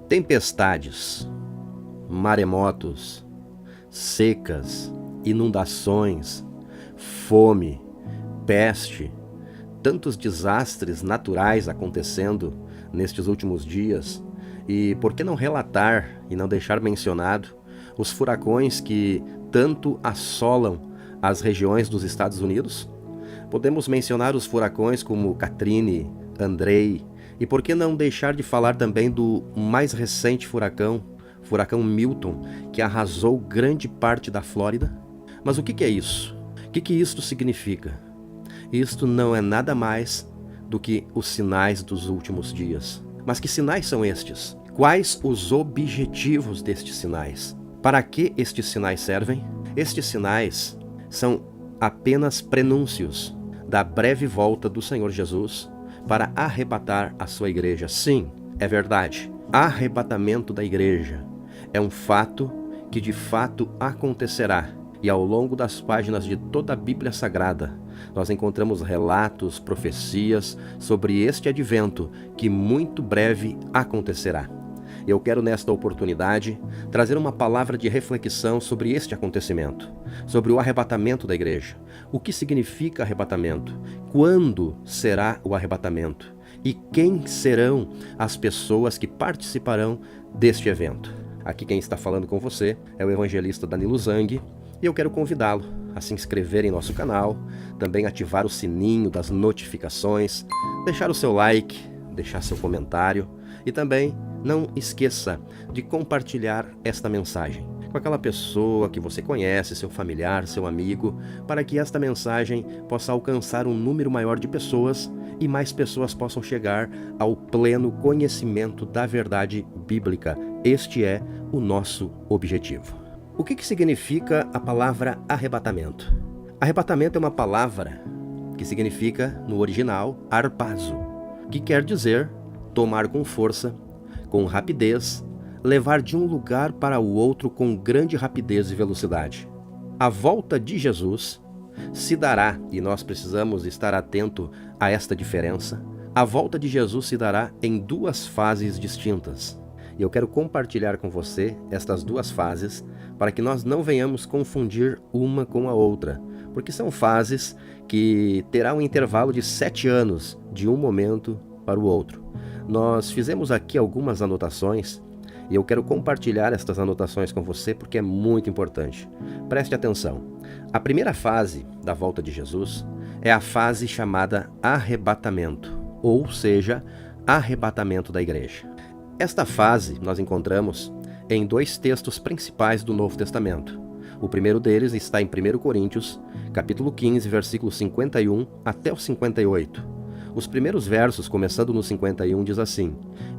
Tempestades, maremotos, secas, inundações, fome, peste, tantos desastres naturais acontecendo nestes últimos dias. E por que não relatar e não deixar mencionado os furacões que tanto assolam as regiões dos Estados Unidos? Podemos mencionar os furacões como Katrina, Andrei, e por que não deixar de falar também do mais recente furacão Milton, que arrasou grande parte da Flórida? Mas o que é isso? O que isto significa? Isto não é nada mais do que os sinais dos últimos dias. Mas que sinais são estes? Quais os objetivos destes sinais? Para que estes sinais servem? Estes sinais são apenas prenúncios da breve volta do Senhor Jesus para arrebatar a sua igreja. Sim, é verdade. Arrebatamento da igreja é um fato que de fato acontecerá. E ao longo das páginas de toda a Bíblia Sagrada, nós encontramos relatos, profecias sobre este advento que muito breve acontecerá. Eu quero nesta oportunidade trazer uma palavra de reflexão sobre este acontecimento, sobre o arrebatamento da igreja. O que significa arrebatamento? Quando será o arrebatamento? E quem serão as pessoas que participarão deste evento? Aqui quem está falando com você é o evangelista Danilo Zang, e eu quero convidá-lo a se inscrever em nosso canal, também ativar o sininho das notificações, deixar o seu like, deixar seu comentário e também não esqueça de compartilhar esta mensagem com aquela pessoa que você conhece, seu familiar, seu amigo, para que esta mensagem possa alcançar um número maior de pessoas e mais pessoas possam chegar ao pleno conhecimento da verdade bíblica. Este é o nosso objetivo. O que significa a palavra arrebatamento? Arrebatamento é uma palavra que significa, no original, arpazo, que quer dizer tomar com força, com rapidez, levar de um lugar para o outro com grande rapidez e velocidade. A volta de Jesus se dará, e nós precisamos estar atento a esta diferença, a volta de Jesus se dará em duas fases distintas. E eu quero compartilhar com você estas duas fases para que nós não venhamos confundir uma com a outra, porque são fases que terá um intervalo de 7 anos de um momento para o outro. Nós fizemos aqui algumas anotações e eu quero compartilhar estas anotações com você porque é muito importante. Preste atenção. A primeira fase da volta de Jesus é a fase chamada arrebatamento, ou seja, arrebatamento da igreja. Esta fase nós encontramos em 2 textos principais do Novo Testamento. O primeiro deles está em 1 Coríntios, capítulo 15, versículos 51 até o 58. Os primeiros versos, começando no 51, diz assim: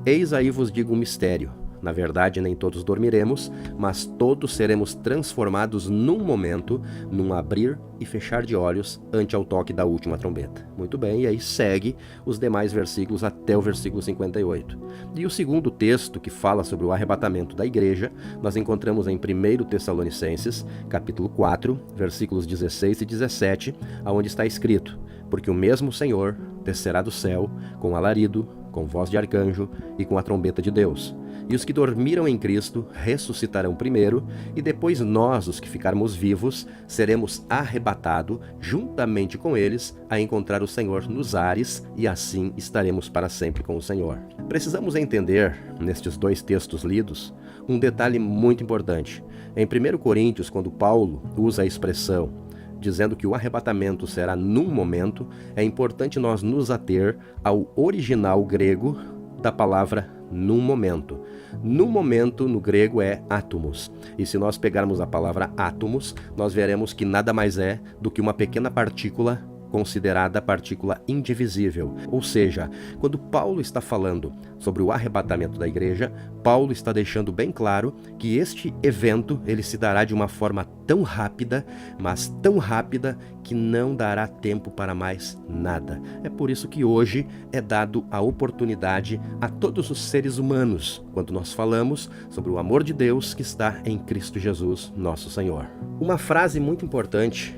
Eis aí vos digo um mistério. Na verdade, nem todos dormiremos, mas todos seremos transformados num momento, num abrir e fechar de olhos, ante ao toque da última trombeta. Muito bem, e aí segue os demais versículos até o versículo 58. E o segundo texto, que fala sobre o arrebatamento da igreja, nós encontramos em 1 Tessalonicenses, capítulo 4, versículos 16 e 17, onde está escrito: Porque o mesmo Senhor descerá do céu com alarido, com voz de arcanjo e com a trombeta de Deus. E os que dormiram em Cristo ressuscitarão primeiro, e depois nós, os que ficarmos vivos, seremos arrebatados juntamente com eles a encontrar o Senhor nos ares, e assim estaremos para sempre com o Senhor. Precisamos entender, nestes 2 textos lidos, um detalhe muito importante. Em 1 Coríntios, quando Paulo usa a expressão dizendo que o arrebatamento será num momento, é importante nós nos ater ao original grego da palavra num momento. Num momento, no grego, é átomos. E se nós pegarmos a palavra átomos, nós veremos que nada mais é do que uma pequena partícula considerada partícula indivisível. Ou seja, quando Paulo está falando sobre o arrebatamento da igreja, Paulo está deixando bem claro que este evento ele se dará de uma forma tão rápida, mas tão rápida que não dará tempo para mais nada. É por isso que hoje é dado a oportunidade a todos os seres humanos, quando nós falamos sobre o amor de Deus que está em Cristo Jesus, nosso Senhor. Uma frase muito importante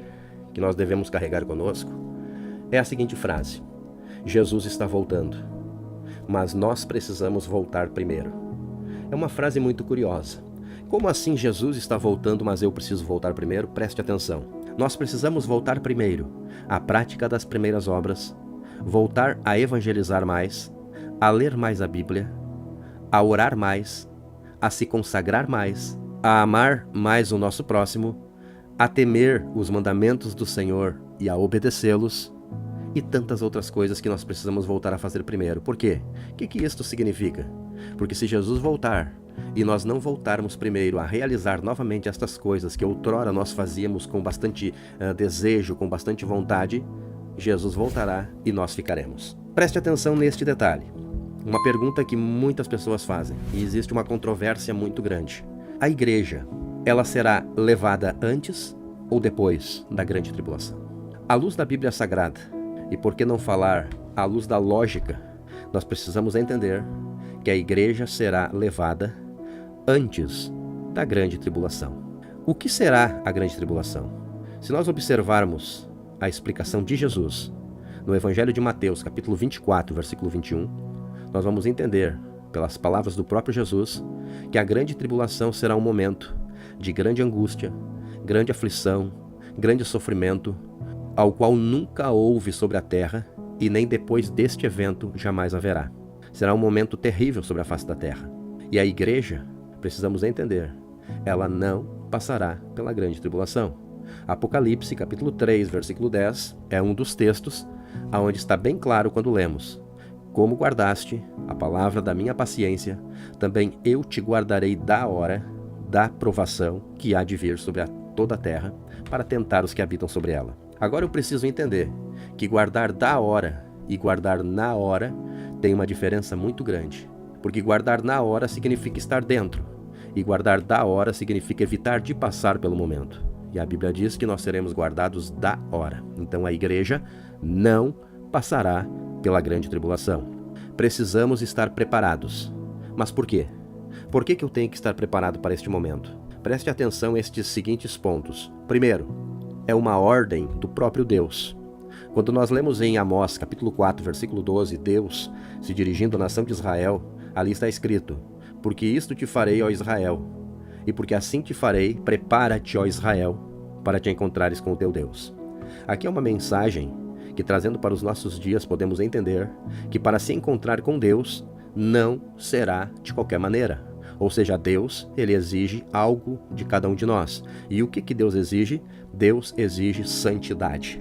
que nós devemos carregar conosco é a seguinte frase: Jesus está voltando, mas nós precisamos voltar primeiro. É uma frase muito curiosa. Como assim Jesus está voltando, mas eu preciso voltar primeiro? Preste atenção. Nós precisamos voltar primeiro à prática das primeiras obras, voltar a evangelizar mais, a ler mais a Bíblia, a orar mais, a se consagrar mais, a amar mais o nosso próximo, a temer os mandamentos do Senhor e a obedecê-los, e tantas outras coisas que nós precisamos voltar a fazer primeiro. Por quê? O que isto significa? Porque se Jesus voltar e nós não voltarmos primeiro a realizar novamente estas coisas que outrora nós fazíamos com bastante desejo, com bastante vontade, Jesus voltará e nós ficaremos. Preste atenção neste detalhe. Uma pergunta que muitas pessoas fazem, e existe uma controvérsia muito grande. A igreja, ela será levada antes ou depois da grande tribulação? À luz da Bíblia Sagrada, e por que não falar à luz da lógica, nós precisamos entender que a igreja será levada antes da grande tribulação. O que será a grande tribulação? Se nós observarmos a explicação de Jesus no Evangelho de Mateus, capítulo 24, versículo 21, nós vamos entender, pelas palavras do próprio Jesus, que a grande tribulação será um momento de grande angústia, grande aflição, grande sofrimento, ao qual nunca houve sobre a terra e nem depois deste evento jamais haverá. Será um momento terrível sobre a face da terra. E a igreja, precisamos entender, ela não passará pela grande tribulação. Apocalipse, capítulo 3, versículo 10, é um dos textos onde está bem claro quando lemos: como guardaste a palavra da minha paciência, também eu te guardarei da hora da provação que há de vir sobre toda a terra, para tentar os que habitam sobre ela. Agora eu preciso entender que guardar da hora e guardar na hora tem uma diferença muito grande. Porque guardar na hora significa estar dentro, e guardar da hora significa evitar de passar pelo momento. E a Bíblia diz que nós seremos guardados da hora. Então a igreja não passará pela grande tribulação. Precisamos estar preparados. Mas por quê? Por que eu tenho que estar preparado para este momento? Preste atenção a estes seguintes pontos. Primeiro, é uma ordem do próprio Deus. Quando nós lemos em Amós, capítulo 4, versículo 12, Deus, se dirigindo à nação de Israel, ali está escrito: porque isto te farei, ó Israel, e porque assim te farei, prepara-te, ó Israel, para te encontrares com o teu Deus. Aqui é uma mensagem que, trazendo para os nossos dias, podemos entender que para se encontrar com Deus, não será de qualquer maneira. Ou seja, Deus, ele exige algo de cada um de nós. E o que Deus exige? Deus exige santidade.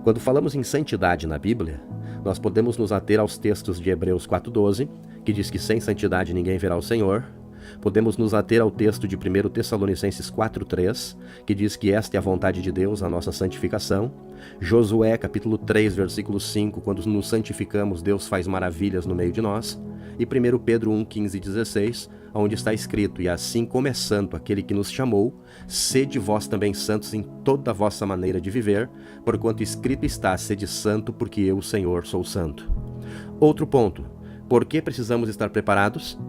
Quando falamos em santidade na Bíblia, nós podemos nos ater aos textos de Hebreus 4:12, que diz que sem santidade ninguém verá o Senhor. Podemos nos ater ao texto de 1 Tessalonicenses 4:3, que diz que esta é a vontade de Deus, a nossa santificação. Josué, capítulo 3, versículo 5, quando nos santificamos, Deus faz maravilhas no meio de nós. E 1 Pedro 1:15 e 16, onde está escrito: e assim como é santo aquele que nos chamou, sede vós também santos em toda a vossa maneira de viver, porquanto escrito está: sede santo, porque eu, o Senhor, sou santo. Outro ponto: por que precisamos estar preparados?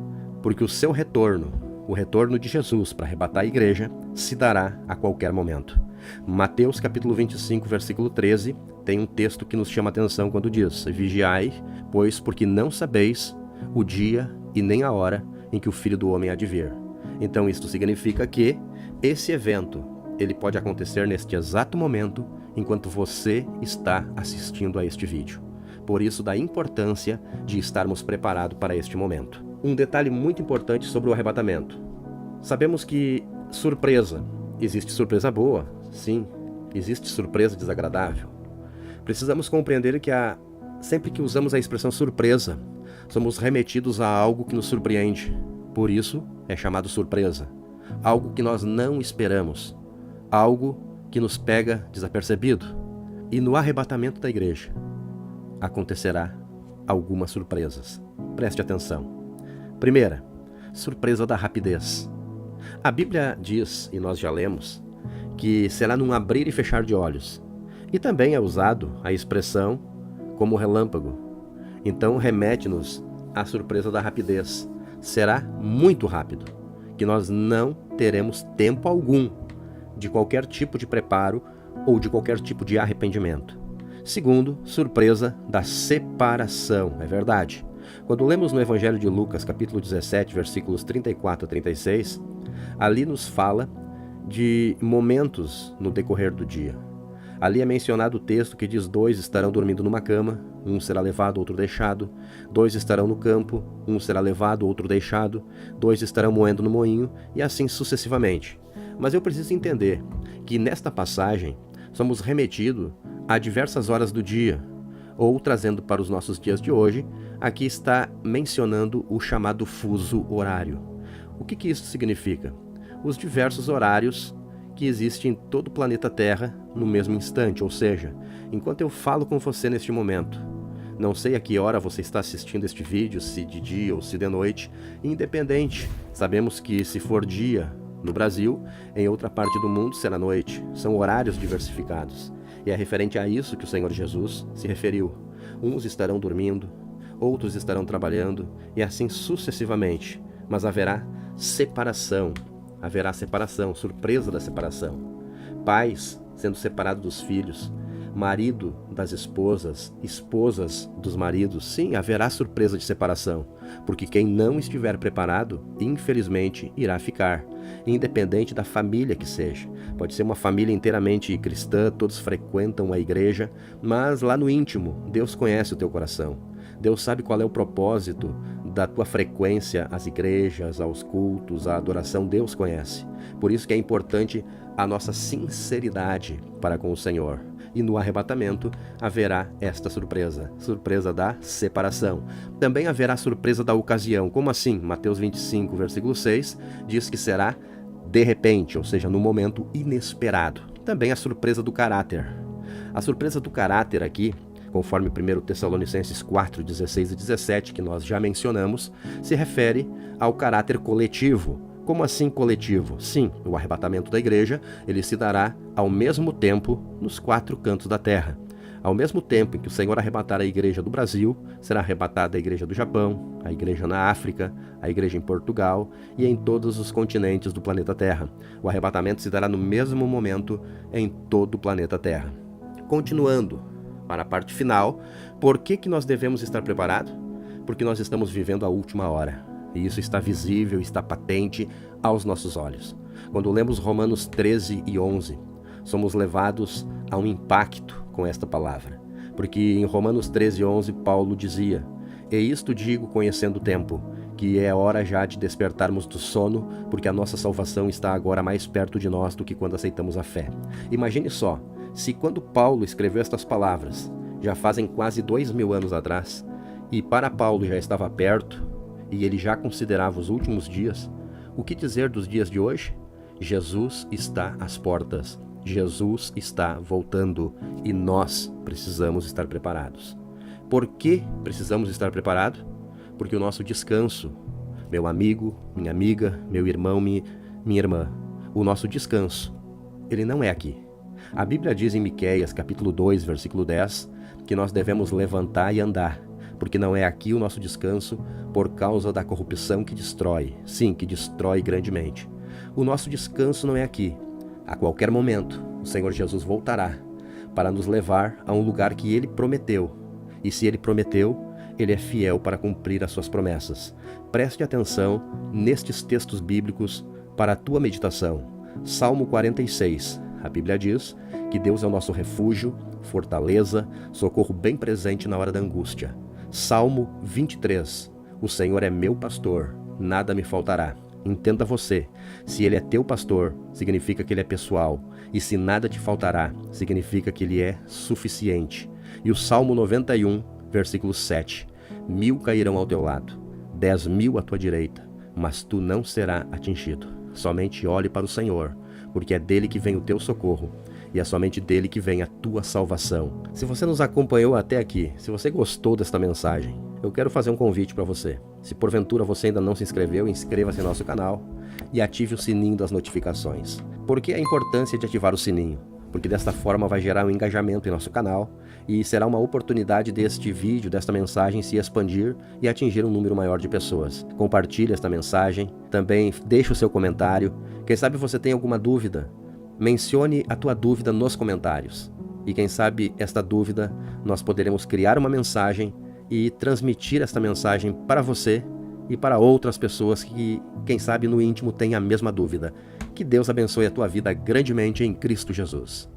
Porque o seu retorno, o retorno de Jesus para arrebatar a igreja, se dará a qualquer momento. Mateus capítulo 25, versículo 13, tem um texto que nos chama a atenção quando diz: vigiai, pois porque não sabeis o dia e nem a hora em que o Filho do Homem há de vir. Então isto significa que esse evento, ele pode acontecer neste exato momento, enquanto você está assistindo a este vídeo. Por isso, da importância de estarmos preparados para este momento. Um detalhe muito importante sobre o arrebatamento. Sabemos que surpresa, existe surpresa boa, sim, existe surpresa desagradável. Precisamos compreender que sempre que usamos a expressão surpresa, somos remetidos a algo que nos surpreende. Por isso, é chamado surpresa. Algo que nós não esperamos. Algo que nos pega desapercebido. E no arrebatamento da igreja, acontecerá algumas surpresas. Preste atenção. Primeira, surpresa da rapidez. A Bíblia diz, e nós já lemos, que será num abrir e fechar de olhos. E também é usado a expressão como relâmpago. Então remete-nos à surpresa da rapidez. Será muito rápido, que nós não teremos tempo algum de qualquer tipo de preparo ou de qualquer tipo de arrependimento. Segundo, surpresa da separação. É verdade. Quando lemos no Evangelho de Lucas, capítulo 17, versículos 34 a 36, ali nos fala de momentos no decorrer do dia. Ali é mencionado o texto que diz: 2 estarão dormindo numa cama, um será levado, outro deixado. 2 estarão no campo, um será levado, outro deixado. 2 estarão moendo no moinho, e assim sucessivamente. Mas eu preciso entender que nesta passagem somos remetidos a diversas horas do dia, ou trazendo para os nossos dias de hoje, aqui está mencionando o chamado fuso horário. O que isso significa? Os diversos horários que existem em todo o planeta Terra no mesmo instante, ou seja, enquanto eu falo com você neste momento, não sei a que hora você está assistindo este vídeo, se de dia ou se de noite, independente, sabemos que se for dia no Brasil, em outra parte do mundo será noite, são horários diversificados, e é referente a isso que o Senhor Jesus se referiu. Uns estarão dormindo, outros estarão trabalhando, e assim sucessivamente, mas haverá separação, surpresa da separação. Pais sendo separados dos filhos, marido das esposas, esposas dos maridos. Sim, haverá surpresa de separação, porque quem não estiver preparado, infelizmente, irá ficar, independente da família que seja. Pode ser uma família inteiramente cristã, todos frequentam a igreja, mas lá no íntimo, Deus conhece o teu coração. Deus sabe qual é o propósito da tua frequência às igrejas, aos cultos, à adoração. Deus conhece. Por isso que é importante a nossa sinceridade para com o Senhor. E no arrebatamento haverá esta surpresa da separação. Também haverá surpresa da ocasião. Como assim? Mateus 25, versículo 6, diz que será de repente, ou seja, no momento inesperado. Também a surpresa do caráter. A surpresa do caráter aqui, conforme 1 Tessalonicenses 4, 16 e 17, que nós já mencionamos, se refere ao caráter coletivo. Como assim coletivo? Sim, o arrebatamento da igreja, ele se dará ao mesmo tempo nos 4 cantos da terra. Ao mesmo tempo em que o Senhor arrebatar a igreja do Brasil, será arrebatada a igreja do Japão, a igreja na África, a igreja em Portugal e em todos os continentes do planeta Terra. O arrebatamento se dará no mesmo momento em todo o planeta Terra. Continuando para a parte final, por que nós devemos estar preparados? Porque nós estamos vivendo a última hora. E isso está visível, está patente aos nossos olhos. Quando lemos Romanos 13 e 11, somos levados a um impacto com esta palavra. Porque em Romanos 13 e 11, Paulo dizia: "E isto digo conhecendo o tempo, que é hora já de despertarmos do sono, porque a nossa salvação está agora mais perto de nós do que quando aceitamos a fé." Imagine só, se quando Paulo escreveu estas palavras, já fazem quase 2000 anos atrás, e para Paulo já estava perto, e ele já considerava os últimos dias, o que dizer dos dias de hoje? Jesus está às portas, Jesus está voltando e nós precisamos estar preparados. Por que precisamos estar preparados? Porque o nosso descanso, meu amigo, minha amiga, meu irmão, minha irmã, o nosso descanso, ele não é aqui. A Bíblia diz em Miqueias, capítulo 2, versículo 10, que nós devemos levantar e andar, porque não é aqui o nosso descanso por causa da corrupção que destrói, sim, que destrói grandemente. O nosso descanso não é aqui. A qualquer momento, o Senhor Jesus voltará para nos levar a um lugar que Ele prometeu. E se Ele prometeu, Ele é fiel para cumprir as suas promessas. Preste atenção nestes textos bíblicos para a tua meditação. Salmo 46, a Bíblia diz que Deus é o nosso refúgio, fortaleza, socorro bem presente na hora da angústia. Salmo 23, o Senhor é meu pastor, nada me faltará. Entenda você, se Ele é teu pastor, significa que Ele é pessoal, e se nada te faltará, significa que Ele é suficiente. E o Salmo 91, versículo 7, 1000 cairão ao teu lado, 10.000 à tua direita, mas tu não serás atingido. Somente olhe para o Senhor, porque é dele que vem o teu socorro, e é somente dele que vem a tua salvação. Se você nos acompanhou até aqui, se você gostou desta mensagem, eu quero fazer um convite para você. Se porventura você ainda não se inscreveu, inscreva-se no nosso canal e ative o sininho das notificações. Por que a importância de ativar o sininho? Porque desta forma vai gerar um engajamento em nosso canal e será uma oportunidade deste vídeo, desta mensagem se expandir e atingir um número maior de pessoas. Compartilhe esta mensagem, também deixe o seu comentário. Quem sabe você tem alguma dúvida? Mencione a tua dúvida nos comentários. E quem sabe esta dúvida nós poderemos criar uma mensagem e transmitir esta mensagem para você e para outras pessoas que, quem sabe, no íntimo têm a mesma dúvida. Que Deus abençoe a tua vida grandemente em Cristo Jesus.